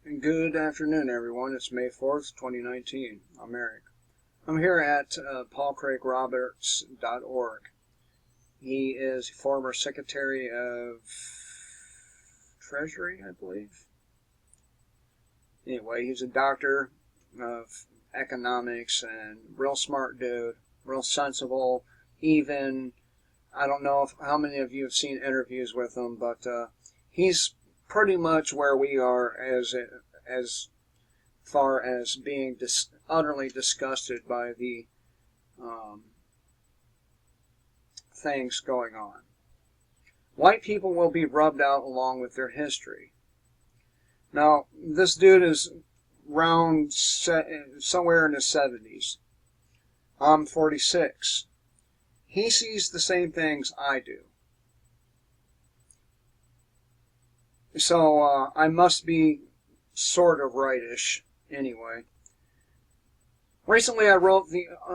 Good afternoon, everyone. It's May 4th, 2019. I'm Eric. I'm here at paulcraigroberts.org. He is former Secretary of Treasury, I believe. Anyway, he's a doctor of economics and real smart dude, real sensible. Even, I don't know how many of you have seen interviews with him, but he's pretty much where we are as far as being utterly disgusted by the things going on. White people will be rubbed out along with their history. Now, this dude is around somewhere in his 70s. I'm 46. He sees the same things I do. So I must be sort of rightish anyway. Recently I wrote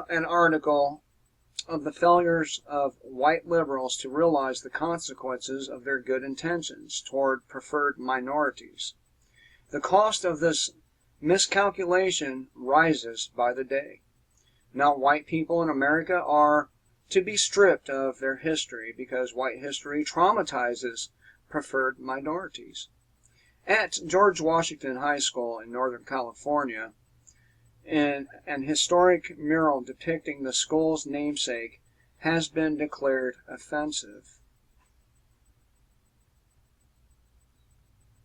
an article of the failures of white liberals to realize the consequences of their good intentions toward preferred minorities. The cost of this miscalculation rises by the day. Now white people in America are to be stripped of their history because white history traumatizes preferred minorities. At George Washington High School in Northern California, an historic mural depicting the school's namesake has been declared offensive.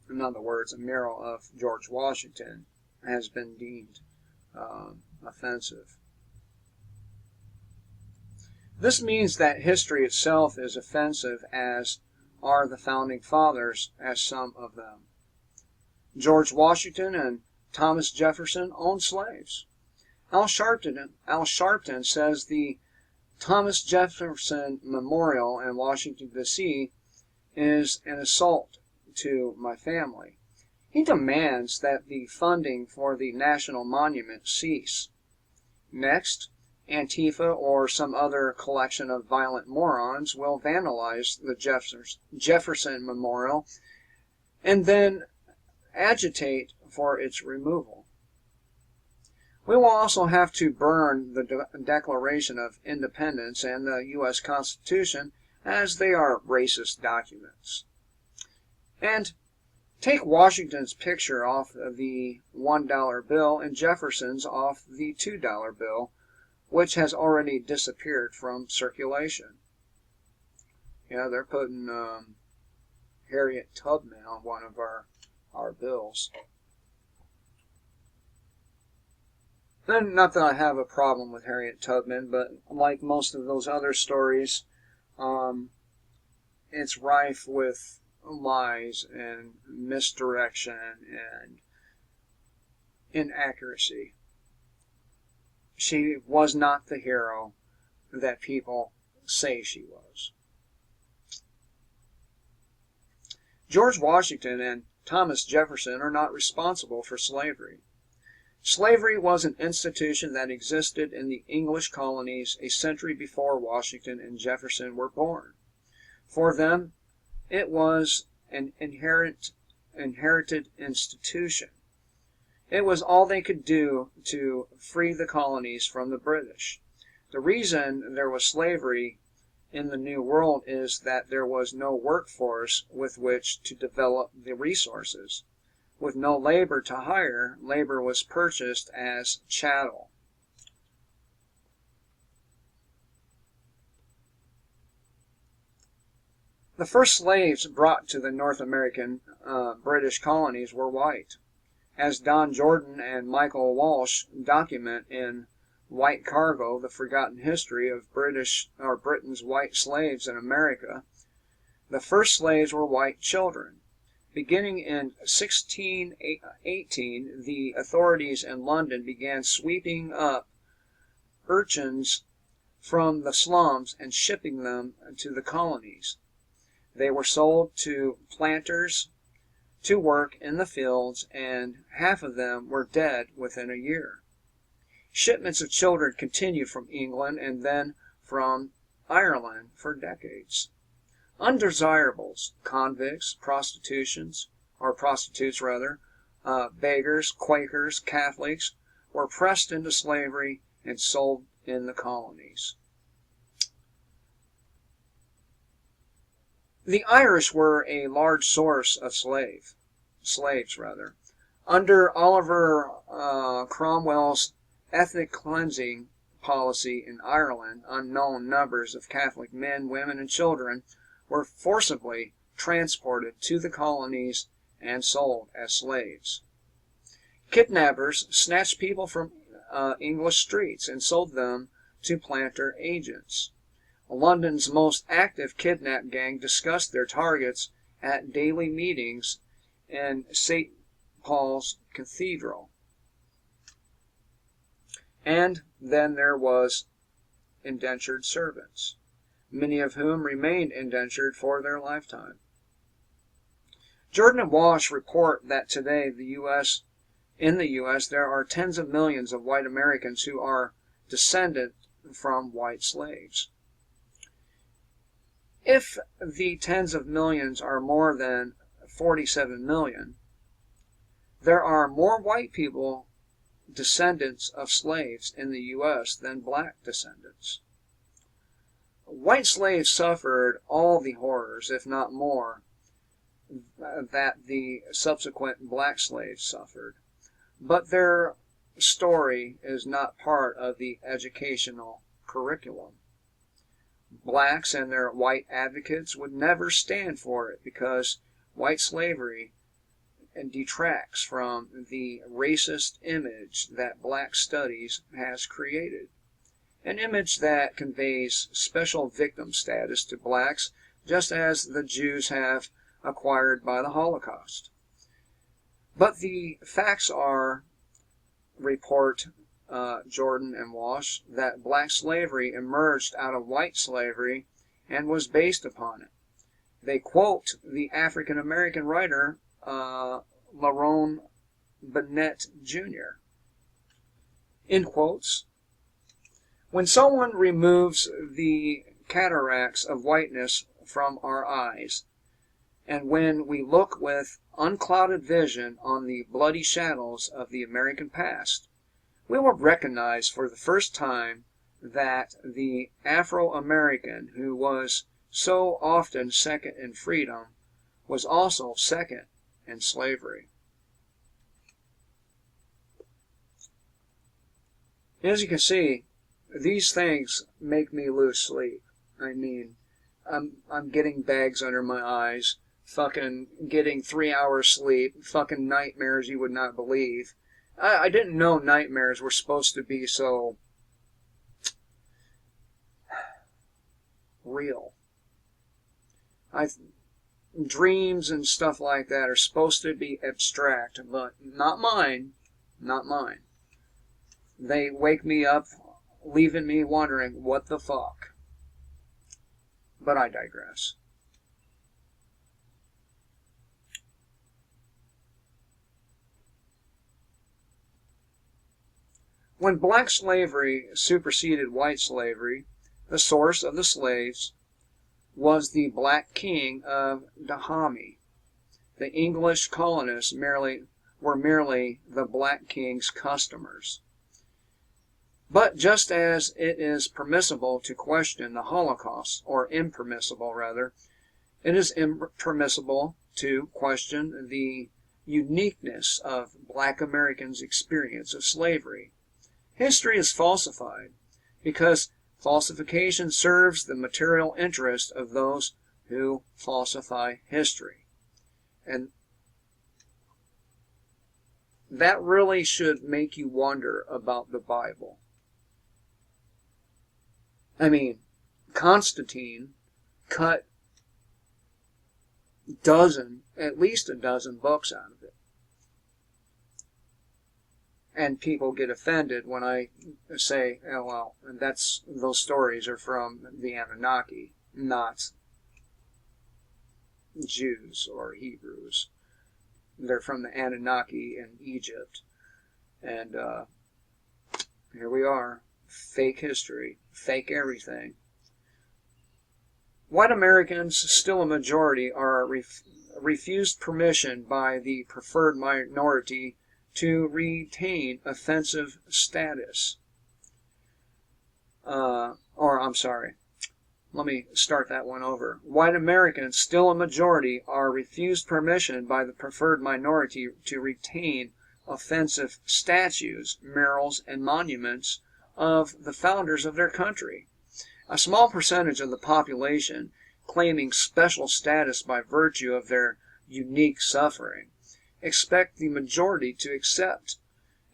In other words, a mural of George Washington has been deemed offensive. This means that history itself is offensive, as are the founding fathers, as some of them. George Washington and Thomas Jefferson owned slaves. Al Sharpton says the Thomas Jefferson Memorial in Washington, D.C. is an assault to my family. He demands that the funding for the National Monument cease. Next, Antifa or some other collection of violent morons will vandalize the Jefferson Memorial and then agitate for its removal. We will also have to burn the Declaration of Independence and the U.S. Constitution, as they are racist documents. And take Washington's picture off of the $1 bill and Jefferson's off the $2 bill, which has already disappeared from circulation. Yeah, they're putting Harriet Tubman on one of our bills. And not that I have a problem with Harriet Tubman, but like most of those other stories, it's rife with lies and misdirection and inaccuracy. She was not the hero that people say she was. George Washington and Thomas Jefferson are not responsible for slavery. Slavery was an institution that existed in the English colonies a century before Washington and Jefferson were born. For them, it was an inherited institution. It was all they could do to free the colonies from the British. The reason there was slavery in the New World is that there was no workforce with which to develop the resources. With no labor to hire, labor was purchased as chattel. The first slaves brought to the North American British colonies were white, as Don Jordan and Michael Walsh document in White Cargo, The Forgotten History of Britain's White Slaves in America. The first slaves were white children. Beginning in 1618, the authorities in London began sweeping up urchins from the slums and shipping them to the colonies. They were sold to planters to work in the fields, and half of them were dead within a year. Shipments of children continued from England and then from Ireland for decades. Undesirables, convicts, prostitutes, beggars, Quakers, Catholics were pressed into slavery and sold in the colonies. The Irish were a large source of slaves. Under Oliver Cromwell's ethnic cleansing policy in Ireland, unknown numbers of Catholic men, women, and children were forcibly transported to the colonies and sold as slaves. Kidnappers snatched people from English streets and sold them to planter agents. London's most active kidnap gang discussed their targets at daily meetings in St. Paul's Cathedral. And then there was indentured servants, many of whom remained indentured for their lifetime. Jordan and Walsh report that today in the U.S. there are tens of millions of white Americans who are descended from white slaves. If the tens of millions are more than 47 million, there are more white people descendants of slaves in the U.S. than black descendants. White slaves suffered all the horrors, if not more, that the subsequent black slaves suffered. But their story is not part of the educational curriculum. Blacks and their white advocates would never stand for it because white slavery detracts from the racist image that black studies has created, an image that conveys special victim status to blacks just as the Jews have acquired by the Holocaust. But the facts are, report Jordan and Walsh, that black slavery emerged out of white slavery and was based upon it. They quote the African American writer Lerone Bennett Jr. In quotes, "When someone removes the cataracts of whiteness from our eyes, and when we look with unclouded vision on the bloody shadows of the American past, we will recognize for the first time that the Afro-American who was so often second in freedom was also second in slavery." As you can see, these things make me lose sleep. I mean, I'm getting bags under my eyes, fucking getting 3 hours sleep, fucking nightmares you would not believe. I didn't know nightmares were supposed to be so real. Dreams and stuff like that are supposed to be abstract, but not mine. Not mine. They wake me up, leaving me wondering, what the fuck? But I digress. When black slavery superseded white slavery, the source of the slaves was the black king of Dahomey. The English colonists were merely the black king's customers. But just as it is permissible to question the Holocaust, or impermissible rather, it is impermissible to question the uniqueness of black Americans' experience of slavery. History is falsified because falsification serves the material interest of those who falsify history. And that really should make you wonder about the Bible. I mean, Constantine cut at least a dozen books out of it. And people get offended when I say, oh, well, those stories are from the Anunnaki, not Jews or Hebrews. They're from the Anunnaki in Egypt. And here we are. Fake history. Fake everything. White Americans, still a majority, are refused permission by the preferred minority to retain offensive status. Let me start that one over. White Americans, still a majority, are refused permission by the preferred minority to retain offensive statues, murals, and monuments of the founders of their country. A small percentage of the population, claiming special status by virtue of their unique suffering, expect the majority to accept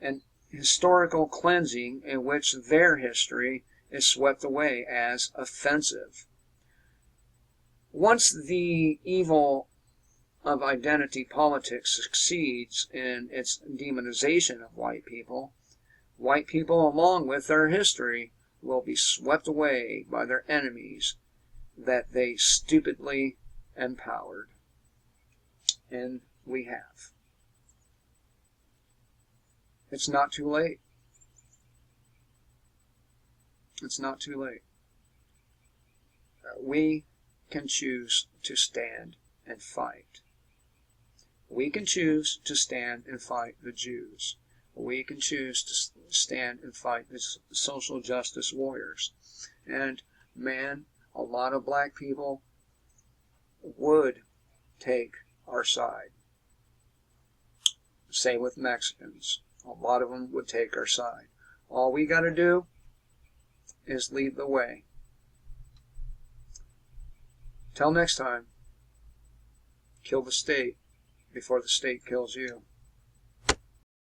an historical cleansing in which their history is swept away as offensive. Once the evil of identity politics succeeds in its demonization of white people along with their history will be swept away by their enemies that they stupidly empowered. And we have. It's not too late. It's not too late. We can choose to stand and fight. We can choose to stand and fight the Jews. We can choose to stand and fight the social justice warriors. And man, a lot of black people would take our side. Same with Mexicans. A lot of them would take our side. All we got to do is lead the way. Till next time, kill the state before the state kills you.